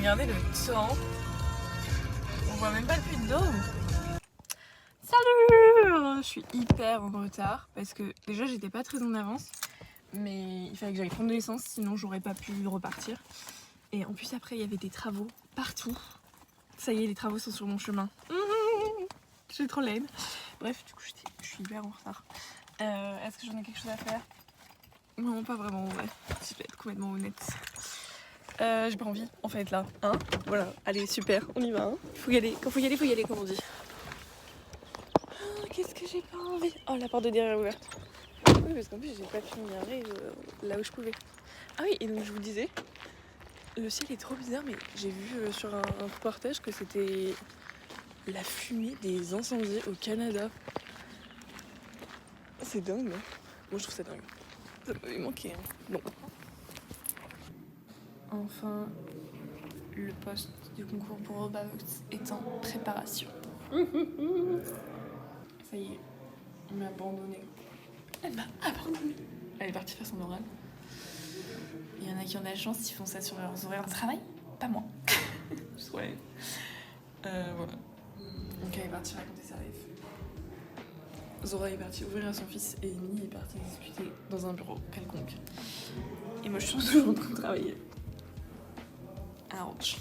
Regardez le temps. On voit même pas le puits de Dôme. Salut! Je suis hyper en retard parce que déjà j'étais pas très en avance. Mais il fallait que j'aille prendre de l'essence, sinon j'aurais pas pu repartir. Et en plus après il y avait des travaux partout. Ça y est, les travaux sont sur mon chemin. Je suis trop laide. Bref, du coup je suis hyper en retard. Est-ce que j'en ai quelque chose à faire? Non, pas vraiment en vrai. Si je vais être complètement honnête. J'ai pas envie en fait là. Hein, voilà, allez super, on y va. Hein. Faut y aller, quand faut y aller comme on dit. Qu'est-ce que j'ai pas envie? Oh, la porte de derrière est ouverte. Oui, parce qu'en plus j'ai pas pu me garer là où je pouvais. Ah oui, et donc je vous disais, le ciel est trop bizarre, mais j'ai vu sur un reportage que c'était la fumée des incendies au Canada. C'est dingue, non? Moi je trouve ça dingue. Ça m'avait manqué. Hein. Bon. Enfin, le poste du concours pour Robavox est en préparation. Ça y est, on m'a abandonné. Elle m'a abandonné. Elle est partie faire son oral. Il y en a qui ont de la chance, ils font ça sur leurs horaires de travail. Pas moi. Ouais. Voilà. Donc elle est partie raconter sa life. Zora est partie ouvrir à son fils et Amy est partie discuter dans un bureau quelconque. Et moi je suis toujours en train de travailler. Ouch.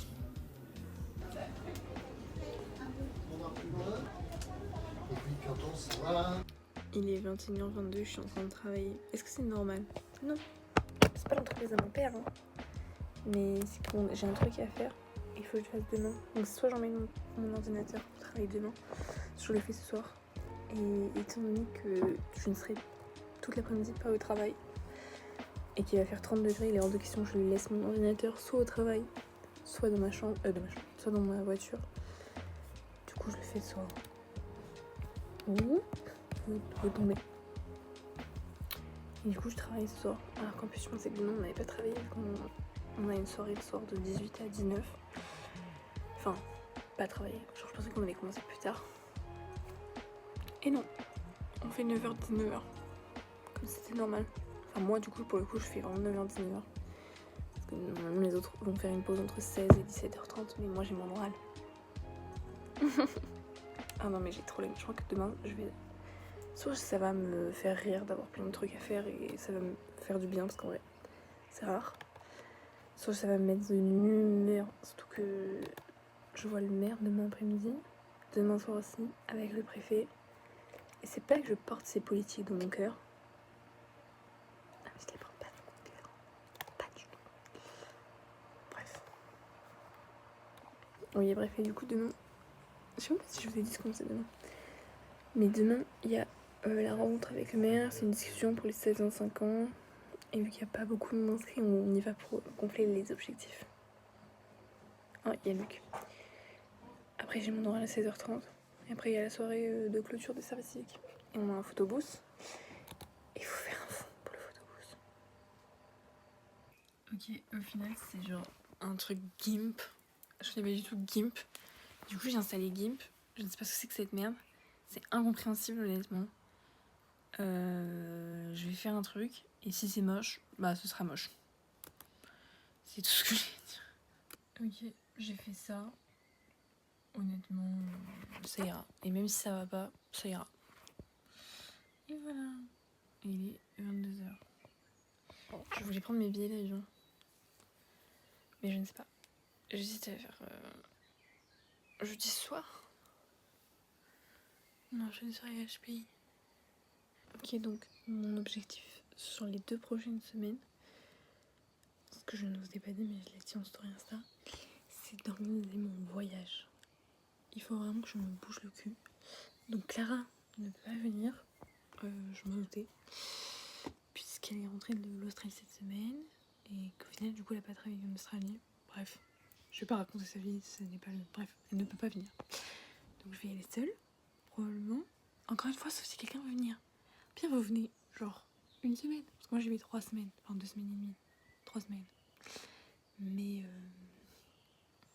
Il est 21h22, je suis en train de travailler. Est-ce que c'est normal? Non. C'est pas l'entreprise de mon père, hein. Mais c'est que j'ai un truc à faire. Il faut que je fasse demain. Donc soit j'emmène mon ordinateur pour travailler demain, soit je le fais ce soir. Et étant donné que je ne serai toute l'après-midi pas au travail et qu'il va faire 30 degrés, il est hors de question que je laisse mon ordinateur soit au travail, soit dans ma chambre, soit dans ma voiture. Du coup je le fais ce soir. Ouh, vous tombez. Et du coup je travaille ce soir. Alors qu'en plus je pensais que demain on n'avait pas travaillé vu qu'on a une soirée le soir de 18 à 19. Enfin, pas travailler. Genre je pensais qu'on allait commencer plus tard. Et non, on fait 9h, 19h. Comme c'était normal. Enfin moi du coup pour le coup je fais vraiment 9h, 19h. Parce que les autres vont faire une pause entre 16 et 17h30. Mais moi j'ai mon oral. Ah non mais j'ai trop l'aime. Je crois que demain je vais... Soit ça va me faire rire d'avoir plein de trucs à faire et ça va me faire du bien parce qu'en vrai c'est rare. Soit ça va me mettre une humeur. Surtout que je vois le maire demain après-midi. Demain soir aussi avec le préfet. Et c'est pas que je porte ces politiques dans mon cœur. Ah, je les porte pas dans mon cœur. Pas du tout. Bref. Oui, bref, et du coup, demain. Je sais même pas si je vous ai dit ce qu'on faisait demain. Mais demain, il y a la rencontre avec le maire. C'est une discussion pour les 16-25 ans. Et vu qu'il n'y a pas beaucoup de monde inscrits, on y va pour gonfler les objectifs. Ah, il y a Luc. Après, j'ai mon oral à 16h30. Et après, il y a la soirée de clôture des services civiques. Et on a un photobooth. Et il faut faire un fond pour le photobooth. Ok, au final, c'est genre un truc GIMP. Je connais pas du tout GIMP. Du coup, j'ai installé GIMP. Je ne sais pas ce que c'est que cette merde. C'est incompréhensible, honnêtement. Je vais faire un truc. Et si c'est moche, bah ce sera moche. C'est tout ce que j'ai à dire. Ok, j'ai fait ça. Honnêtement, ça ira. Et même si ça va pas, ça ira. Et voilà. Il est 22h. Je voulais prendre mes billets d'avion. Mais je ne sais pas. J'hésite à faire jeudi soir. Non, jeudi soir à HPI. Ok, donc mon objectif sur les 2 prochaines semaines, ce que je ne vous ai pas dit mais je l'ai dit en story Insta, c'est d'organiser mon voyage. Il faut vraiment que je me bouge le cul. Donc Clara ne peut pas venir, je m'en doutais, puisqu'elle est rentrée de l'Australie cette semaine et qu'au final du coup elle n'a pas travaillé en Australie. Bref, je vais pas raconter sa vie, ce n'est pas le... Bref, elle ne peut pas venir. Donc je vais y aller seule, probablement. Encore une fois, sauf si quelqu'un veut venir. Pire, vous venez genre une semaine. Parce que moi j'ai mis 3 semaines. Enfin 2 semaines et demie. 3 semaines. Mais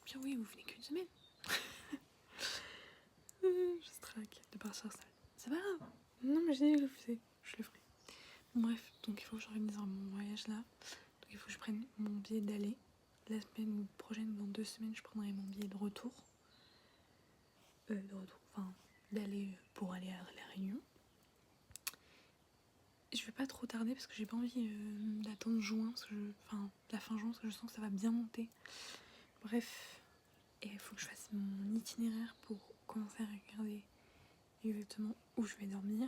pire oui, vous venez qu'une semaine. Je straque de partir seule. C'est pas grave. Non mais j'ai dit que je le faisais. Je le ferai. Bon, bref, donc il faut que j'organise mon voyage là. Donc il faut que je prenne mon billet d'aller la semaine prochaine, dans 2 semaines, je prendrai mon billet de retour. Enfin, pour aller à La Réunion. Je vais pas trop tarder parce que j'ai pas envie d'attendre juin, la fin juin, parce que je sens que ça va bien monter. Bref, et il faut que je fasse mon itinéraire pour commencer à regarder exactement où je vais dormir.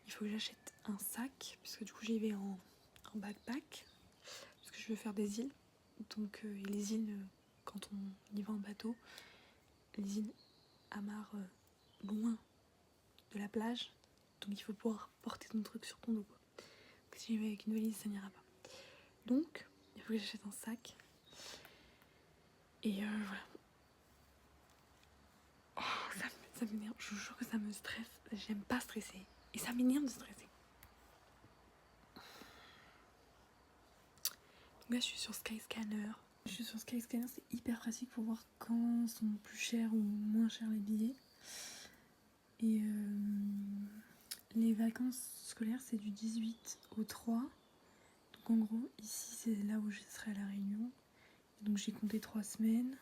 Il faut que j'achète un sac, puisque du coup j'y vais en backpack, parce que je veux faire des îles. Donc les îles, quand on y va en bateau, les îles amarrent loin de la plage, donc il faut pouvoir porter ton truc sur ton dos, quoi. Donc, si j'y vais avec une valise, ça n'ira pas. Donc il faut que j'achète un sac. Et voilà. Oh, ça m'énerve, je vous jure que ça me stresse. J'aime pas stresser. Et ça m'énerve de stresser. Donc là, je suis sur Skyscanner. C'est hyper pratique pour voir quand sont plus chers ou moins chers les billets. Et les vacances scolaires, c'est du 18 au 3. Donc en gros, ici, c'est là où je serai à La Réunion. Donc j'ai compté 3 semaines.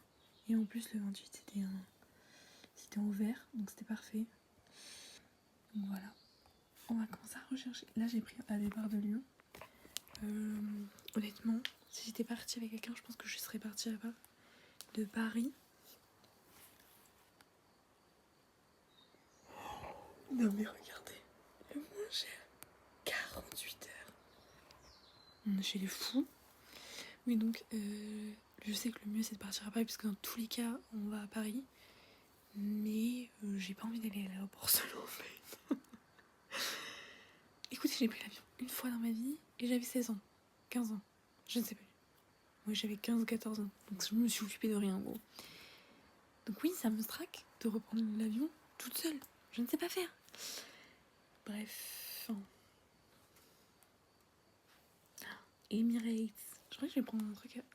Et en plus, le 28, c'était en vert, donc c'était parfait. Donc voilà. On va commencer à rechercher. Là, j'ai pris à départ de Lyon. Honnêtement, si j'étais partie avec quelqu'un, je pense que je serais partie là-bas. De Paris. Non mais regardez, le moins cher, 48 heures. On est chez les fous. Oui, donc je sais que le mieux c'est de partir à Paris, parce que dans tous les cas, on va à Paris. Mais j'ai pas envie d'aller à l'aéroport seule en fait. Écoutez, j'ai pris l'avion une fois dans ma vie et j'avais 16 ans, 15 ans, je ne sais plus. Moi j'avais 15 ou 14 ans, donc je me suis occupée de rien en gros. Donc oui, ça me straque de reprendre l'avion toute seule. Je ne sais pas faire. Bref. Emirates. Je crois que je vais prendre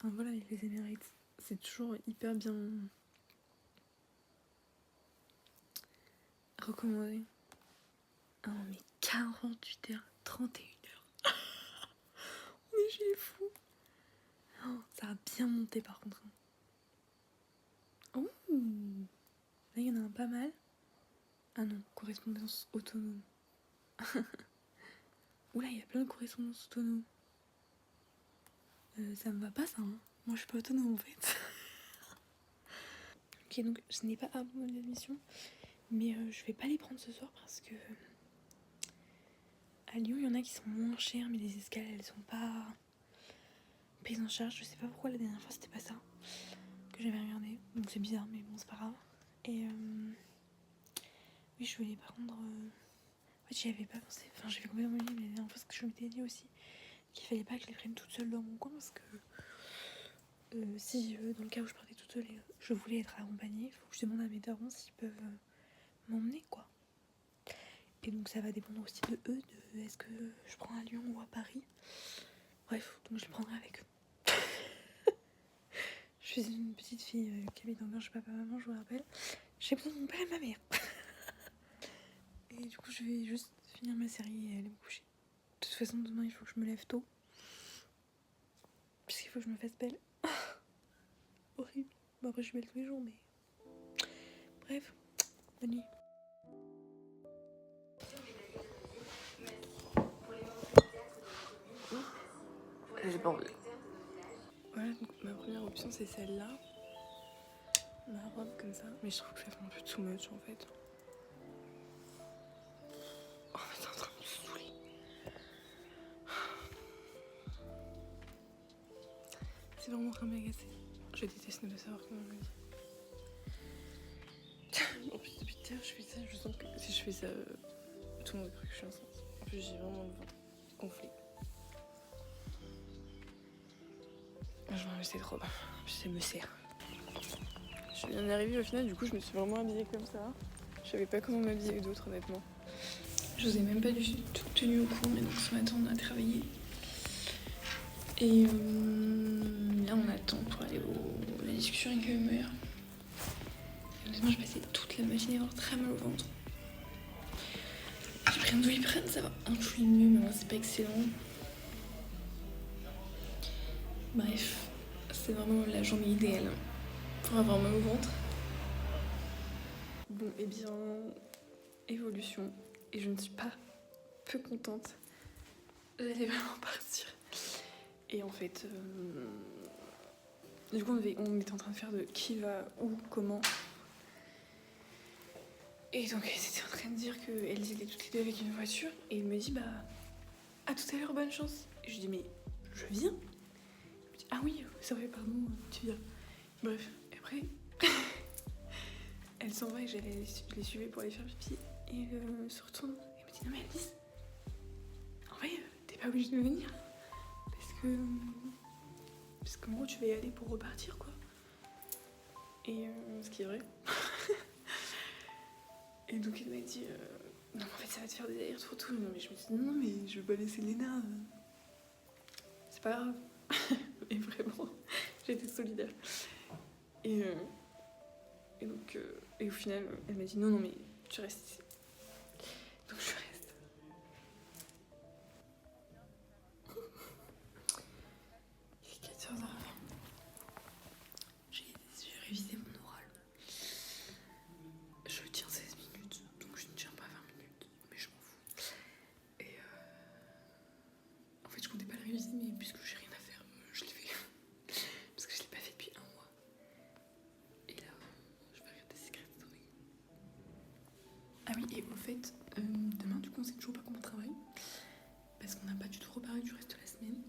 un vol avec les Emirates. C'est toujours hyper bien recommandé. Ah mais 48 heures, 31 heures. On est chez les fous. Oh, ça a bien monté par contre. Oh, là il y en a un pas mal. Ah non, correspondance autonome. Oula, il y a plein de correspondances autonomes. Ça me va pas ça, hein. Moi je suis pas autonome en fait. Ok, donc je n'ai pas abandonné l'admission, mais je vais pas les prendre ce soir parce que à Lyon il y en a qui sont moins chers, mais les escales elles sont pas prises en charge. Je sais pas pourquoi la dernière fois c'était pas ça que j'avais regardé, donc c'est bizarre, mais bon c'est pas grave. Et oui, je voulais les prendre. En fait, j'y avais pas pensé. Enfin, j'avais complètement oublié, mais la dernière fois, ce que je m'étais dit aussi, qu'il fallait pas que je les prenne toute seule dans mon coin, parce que si dans le cas où je partais toute seule et je voulais être accompagnée, il faut que je demande à mes darons s'ils peuvent m'emmener, quoi. Et donc ça va dépendre aussi de eux, de est-ce que je prends à Lyon ou à Paris. Bref, donc je les prendrai avec eux. Je suis une petite fille qui habite encore chez papa-maman, je vous rappelle. J'ai besoin de mon père et de ma mère. Et du coup, je vais juste finir ma série et aller me coucher. De toute façon, demain, il faut que je me lève tôt. Puisqu'il faut que je me fasse belle. Horrible. Bon, après, je suis belle tous les jours, mais... Bref, bonne nuit. J'ai pas envie. Voilà, donc ma première option, c'est celle-là. Ma robe comme ça. Mais je trouve que ça fait un peu too much, en fait. Oh, mais t'es en train de me saouler. C'est vraiment en train de m'agacer. Je déteste ne pas savoir comment on me dit. En plus, depuis tout à l'heure, je fais ça. Je sens que si je fais ça, tout le monde croit que je suis enceinte. En plus, j'ai vraiment le ventre gonflé. Je vais enlever cette robe. Puis ça me sert. Je viens d'arriver au final, du coup, je me suis vraiment habillée comme ça. Je savais pas comment m'habiller avec d'autres, honnêtement. Je vous ai même pas du tout tenu au courant, mais donc ce matin, on a travaillé. Et là, on attend pour aller à la discussion avec le maire. Honnêtement, je passais toute la matinée à avoir très mal au ventre. J'ai pris un Doliprane, ça va un chouïa mieux, mais bon, c'est pas excellent. Bref, C'est vraiment la journée idéale pour avoir mal au ventre. Bon, et bien, évolution. Et je ne suis pas peu contente. J'allais vraiment partir. Et en fait, du coup, on était en train de faire de qui va, où, comment. Et donc, elle était en train de dire qu'elles étaient toutes les deux avec une voiture. Et elle me dit, bah, à tout à l'heure, bonne chance. Et je dis, mais je viens. Elle me dit, ah oui, c'est vrai, pardon, tu viens. Bref, et après, elle s'en va et je les suivais pour aller faire pipi. Et elle se retourne et me dit, non mais Alice, en vrai, t'es pas obligée de venir. Parce qu'en gros, tu vas y aller pour repartir, quoi. Et ce qui est vrai. Et donc, elle m'a dit, non, en fait, ça va te faire des allers-retours tout. Non, mais je me dis, non, mais je veux pas laisser Léna. C'est pas grave. Et vraiment, j'ai été solidaire. Et donc, et au final, elle m'a dit, non, mais tu restes ici. Donc, je reste. Il est 14h20. J'ai révisé mon oral. Je tiens 16 minutes, donc je ne tiens pas 20 minutes, mais je m'en fous. Et en fait, je comptais pas le réviser, mais puisque j'ai rien à faire, je l'ai fait. Parce que je l'ai pas fait depuis 1 mois. Et là, je vais regarder Secret Story. Ah oui, et au fait, demain, du coup, on sait toujours pas comment on travaille. Parce qu'on n'a pas du tout reparlé du reste de la semaine.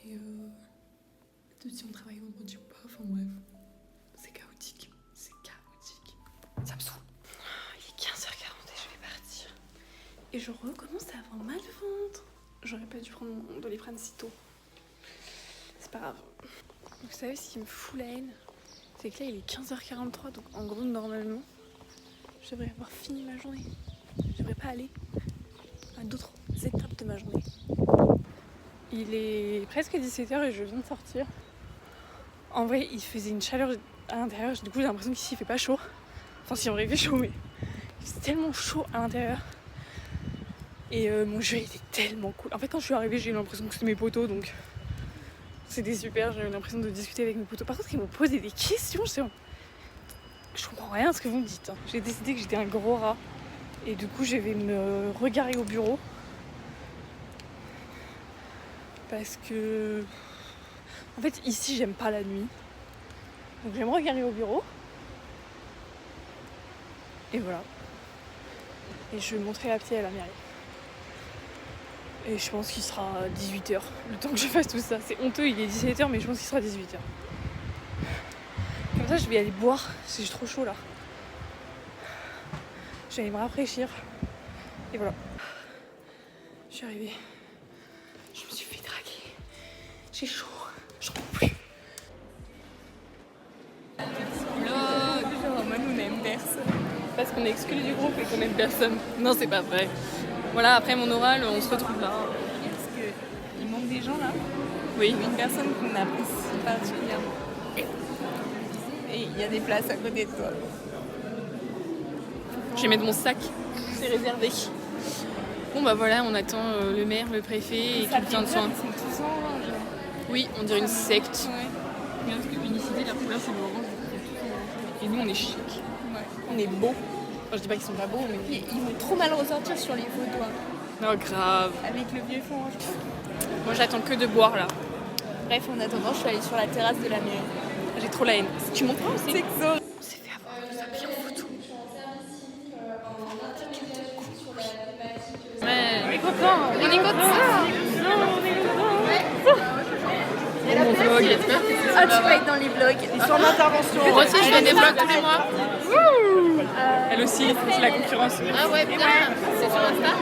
Et de si on travaille vendredi ou pas, enfin bref. C'est chaotique. C'est chaotique. Ça me saoule. Il est 15h40 et je vais partir. Et je recommence à avoir mal au ventre. J'aurais pas dû prendre mon Doliprane si tôt. C'est pas grave. Vous savez ce qui me fout la haine, c'est que là il est 15h43, donc en gros normalement je devrais avoir fini ma journée. Je devrais pas aller à d'autres étapes de ma journée. Il est presque 17h et je viens de sortir. En vrai il faisait une chaleur à l'intérieur, du coup j'ai l'impression qu'ici il fait pas chaud. Enfin si en vrai il fait chaud, mais il fait tellement chaud à l'intérieur. Et mon jeu était tellement cool. En fait quand je suis arrivée j'ai eu l'impression que c'était mes potos, donc c'était super, j'ai eu l'impression de discuter avec mes potos. Par contre ils m'ont posé des questions, je comprends rien à ce que vous me dites. J'ai décidé que j'étais un gros rat. Et du coup je vais me regarer au bureau. Parce que... En fait ici j'aime pas la nuit. Donc je vais me regarer au bureau. Et voilà. Et je vais montrer la pied à la mairie. Et je pense qu'il sera 18h. Le temps que je fasse tout ça. C'est honteux, il est 17h mais je pense qu'il sera 18h. Comme ça je vais aller boire. J'ai trop chaud là. Je vais aller me rafraîchir. Et voilà. Je suis arrivée. Je me suis fait draguer. J'ai chaud. J'en peux plus. Vlog. Moi nous n'aime personne. Parce qu'on est exclu du groupe et qu'on aime personne. Non c'est pas vrai. Voilà, après mon oral, on se retrouve là. Parce qu'il manque des gens là. Oui. Une personne qu'on apprécie particulièrement. Et il y a des places à côté de toi. Je vais mettre mon sac. C'est réservé. Bon bah voilà, on attend le maire, le préfet et quelqu'un de soin. Ils sont tous en orange. Oui, on dirait une secte. Ouais. Mais parce que Unicité, la couleur c'est l'orange. Et nous on est chic. Ouais. On est beaux. Enfin, je dis pas qu'ils sont pas beaux, mais... Ils vont trop mal ressortir sur les photos. Non, grave. Avec le vieux fond orange. Moi j'attends que de boire là. Bref, en attendant, je suis allée sur la terrasse de la mairie. J'ai trop la haine. Tu montres aussi? C'est que ça. On s'est fait avoir, on nous a pris en photo. Ouais, on est content. On est Mon vlog, j'espère que c'est Ah, tu vas être dans les vlogs. Ils sont en intervention. moi aussi, je fais des vlogs tous les mois. Elle aussi, c'est la concurrence. Ah ouais, putain, c'est sur Insta?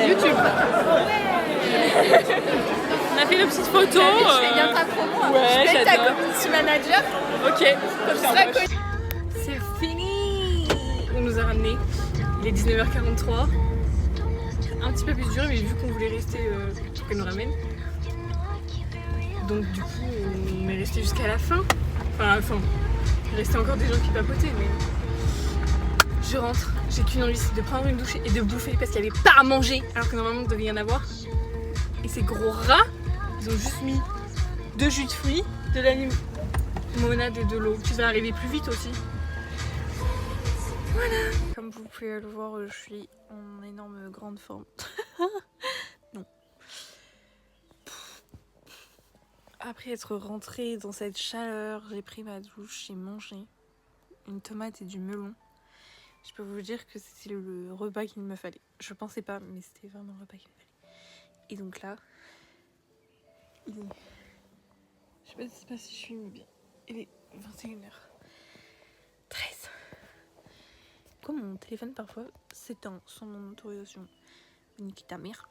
YouTube. On a fait nos petites photos. Je fais bien ta promo. Ouais, je vais être ta j'adore. community manager. Ok. Comme tu seras connue. C'est fini. On nous a ramenés. Il est 19h43. Un petit peu plus dur, mais vu qu'on voulait rester pour qu'elle nous ramène. Donc du coup, on est resté jusqu'à la fin. Enfin, à la fin. Il restait encore des gens qui papotaient, mais... Je rentre, j'ai qu'une envie, c'est de prendre une douche et de bouffer parce qu'il n'y avait pas à manger alors que normalement il devait y en avoir. Et ces gros rats, ils ont juste mis 2 jus de fruits, de la limonade et de l'eau. Tu vas arriver plus vite aussi. Voilà. Comme vous pouvez le voir, je suis en énorme grande forme. Non. Après être rentrée dans cette chaleur, j'ai pris ma douche, j'ai mangé une tomate et du melon. Je peux vous dire que c'était le repas qu'il me fallait. Je pensais pas, mais c'était vraiment le repas qu'il me fallait. Et donc là, il est... Je sais pas si je suis bien. Il est 21h13. Comme mon téléphone parfois s'éteint sans mon autorisation. Nique ta mère.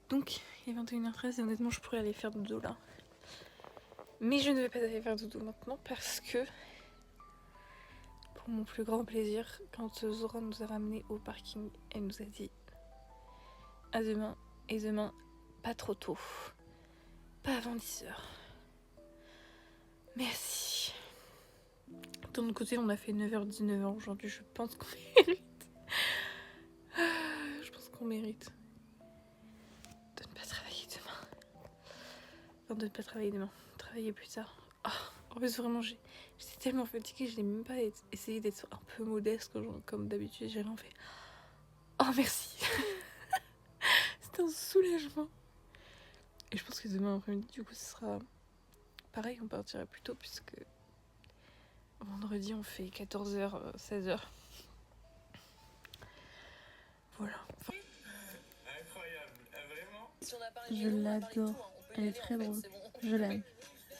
Donc, il est 21h13 et honnêtement, je pourrais aller faire dodo là. Mais je ne vais pas aller faire dodo maintenant parce que, pour mon plus grand plaisir, quand Zora nous a ramenés au parking, elle nous a dit à demain, et demain, pas trop tôt. Pas avant 10h. Merci. D'un autre côté, on a fait 9h-19h aujourd'hui. Je pense qu'on mérite. Je pense qu'on mérite de ne pas travailler demain. Enfin, de ne pas travailler demain. Travailler plus tard. Oh, en plus, vraiment, j'étais tellement fatiguée. Je n'ai même pas essayé d'être un peu modeste comme d'habitude. J'ai vraiment fait. Oh, merci. C'était un soulagement. Et je pense que demain après-midi, du coup, ce sera pareil. On partira plus tôt puisque vendredi, on fait 14h, 16h. Voilà. Enfin, Incroyable, vraiment. je l'adore. Elle est très drôle. Je l'aime.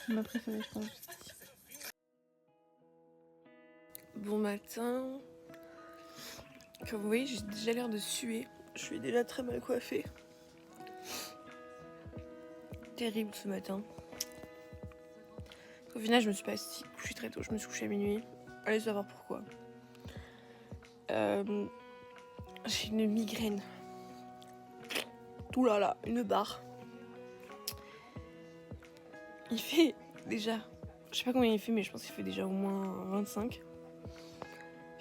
C'est ma préférée, je pense. Bon matin. Comme vous voyez, j'ai déjà l'air de suer. Je suis déjà très mal coiffée. Terrible ce matin. Au final, je me suis pas couchée très tôt. Je me suis couchée à minuit. Allez savoir pourquoi. J'ai une migraine. Tout là, une barre. Il fait déjà... Je sais pas combien il fait, mais je pense qu'il fait déjà au moins 25. Il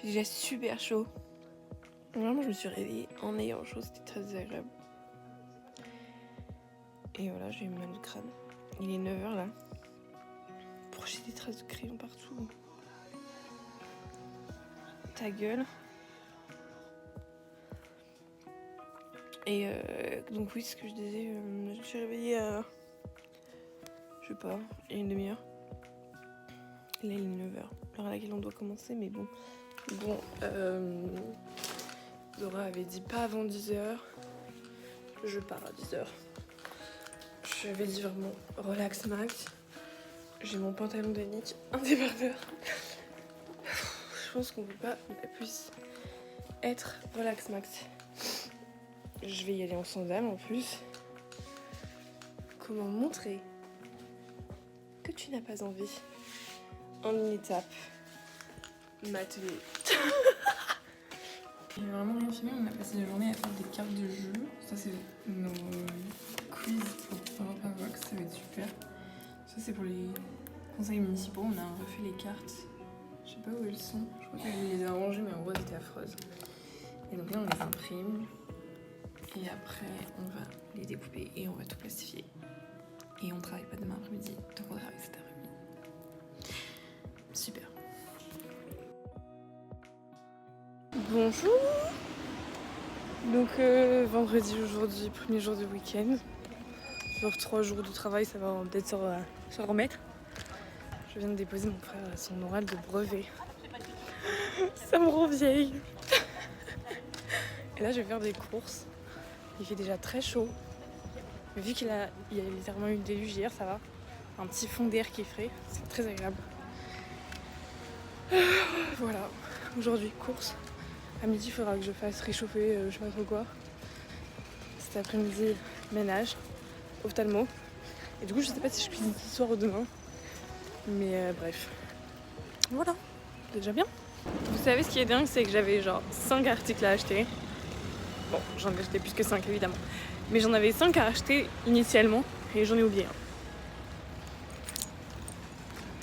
fait déjà super chaud. Vraiment, je me suis réveillée en ayant chaud. C'était très désagréable. Et voilà, j'ai eu mal au crâne. Il est 9h là. Pourquoi j'ai des traces de crayon partout? Ta gueule. Et donc oui, ce que je disais, je me suis réveillée à... Je sais pas, il y a une demi-heure. Là, il est 9h, l'heure à laquelle on doit commencer, mais bon. Zora avait dit pas avant 10h. Je pars à 10h. Je vais dire vraiment relax max. J'ai mon pantalon de Nick, un débardeur. Je pense qu'on peut pas plus être relax max. Je vais y aller en sandales en plus. Comment montrer que tu n'as pas envie? En une étape, m'atelier. J'ai vraiment rien filmé, on a passé la journée à faire des cartes de jeu. Ça c'est nos quiz pour Europa Vox, ça va être super. Ça c'est pour les conseils municipaux, on a refait les cartes. Je sais pas où elles sont, je crois qu'elle les a rangées mais en gros elles étaient affreuses. Et donc là on les imprime. Et après on va les découper et on va tout plastifier. Et on travaille pas demain après-midi, donc on travaille cet après-midi. Super. Bonjour. Donc vendredi aujourd'hui, premier jour de week-end. Genre 3 jours de travail, ça va peut-être se remettre. Je viens de déposer mon frère à son oral de brevet. Ça me rend vieille. Et là je vais faire des courses. Il fait déjà très chaud. Mais vu il y a littéralement eu une déluge hier, ça va. Un petit fond d'air qui est frais, c'est très agréable. Voilà, aujourd'hui course. À midi, il faudra que je fasse réchauffer, je sais pas trop quoi. Cet après-midi, ménage, ophtalmo. Et du coup, je sais pas si je cuisine ce soir ou demain. Mais bref. Voilà, c'est déjà bien. Vous savez, ce qui est dingue, c'est que j'avais genre 5 articles à acheter. Bon, j'en ai acheté plus que 5 évidemment. Mais j'en avais 5 à acheter initialement et j'en ai oublié un.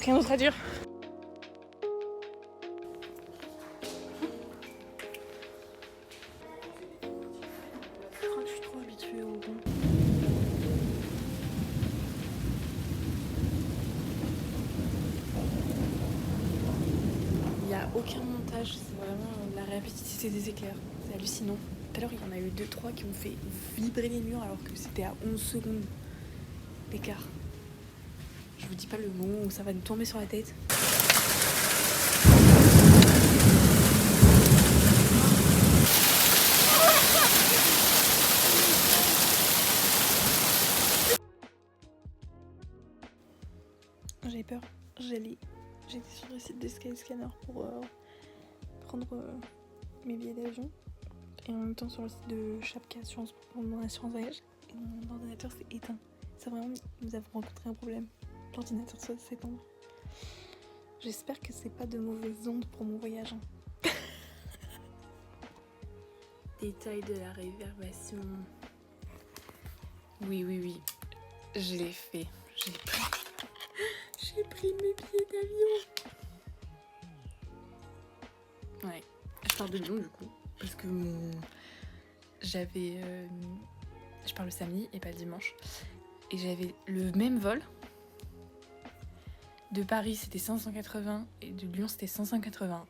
Rien d'autre à dire. Je crois que je suis trop habituée au rond. a aucun montage, c'est vraiment la rapidité des éclairs. C'est hallucinant. Tout à l'heure, il y en a eu 2-3 qui ont fait vibrer les murs alors que c'était à 11 secondes d'écart. Je vous dis pas le moment où ça va nous tomber sur la tête. J'avais peur. J'étais sur le site de Skyscanner pour prendre mes billets d'avion. Et en même temps sur le site de Chapka Assurance pour mon assurance voyage. Et mon ordinateur s'est éteint. Ça vraiment, nous avons rencontré un problème. L'ordinateur s'est éteint. J'espère que c'est pas de mauvaises ondes pour mon voyage. Hein. Détail de la réservation. Oui. Je l'ai fait. J'ai pris mes billets d'avion. Ouais. Je pars de Lyon du coup. Parce que j'avais... je pars le samedi et pas le dimanche. Et j'avais le même vol. De Paris c'était 580 et de Lyon c'était 581.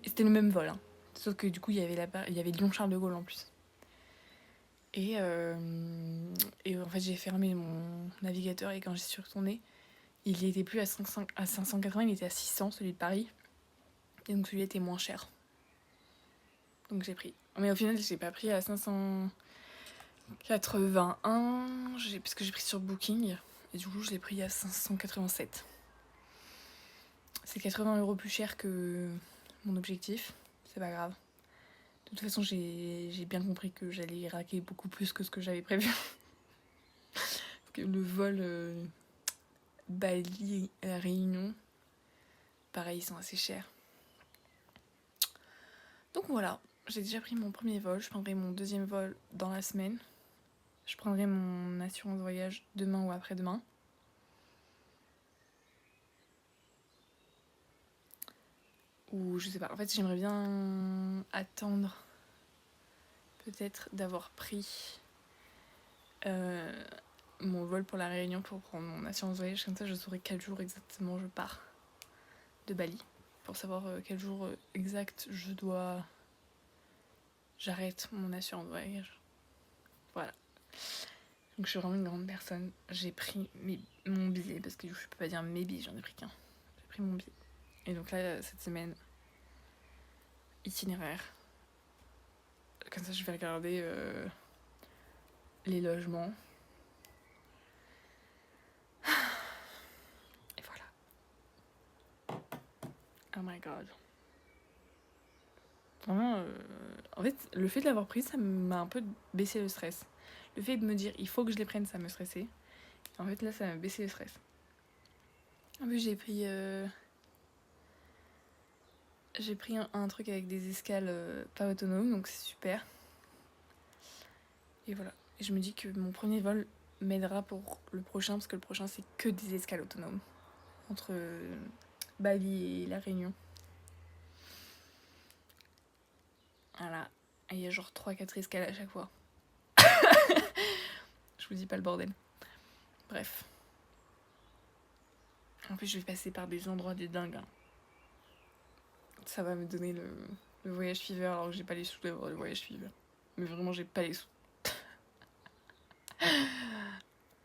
Et c'était le même vol. Hein. Sauf que du coup il y avait Lyon-Charles de Gaulle en plus. Et en fait j'ai fermé mon navigateur et quand j'y suis retournée, il était plus à 580, il était à 600 celui de Paris. Et donc celui-là était moins cher. Donc j'ai pris. Mais au final j'ai pas pris à 581 parce que j'ai pris sur Booking. Et du coup je l'ai pris à 587. C'est 80 € plus cher que mon objectif. C'est pas grave. De toute façon j'ai bien compris que j'allais raquer beaucoup plus que ce que j'avais prévu. Parce que le vol Bali à la Réunion, pareil ils sont assez chers. Donc voilà, j'ai déjà pris mon premier vol. Je prendrai mon deuxième vol dans la semaine. Je prendrai mon assurance voyage demain ou après-demain. Ou je sais pas, en fait j'aimerais bien attendre peut-être d'avoir pris mon vol pour la Réunion pour prendre mon assurance voyage. Comme ça je saurai quel jour exactement je pars de Bali. Pour savoir quel jour exact j'arrête mon assurance voyage. Voilà. Donc je suis vraiment une grande personne. J'ai pris mon billet, parce que je peux pas dire mes billets, j'en ai pris qu'un. J'ai pris mon billet. Et donc là, cette semaine, itinéraire. Comme ça, je vais regarder les logements. Et voilà. Oh my god. Vraiment, en fait, le fait de l'avoir pris, ça m'a un peu baissé le stress. Le fait de me dire, il faut que je les prenne, ça me stressait. En fait, là, ça m'a baissé le stress. En plus, j'ai pris un truc avec des escales pas autonomes, donc c'est super. Et voilà. Et je me dis que mon premier vol m'aidera pour le prochain, parce que le prochain, c'est que des escales autonomes. Entre Bali et La Réunion. Voilà. Et il y a genre 3-4 escales à chaque fois. Je vous dis pas le bordel. Bref. En plus, je vais passer par des endroits des dingues. Hein. Ça va me donner le voyage fever, alors que j'ai pas les sous d'avoir le voyage fever. Mais vraiment, j'ai pas les sous.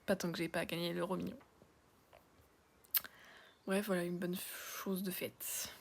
Pas tant que j'ai pas gagné l'euro million. Bref, voilà, une bonne chose de fête.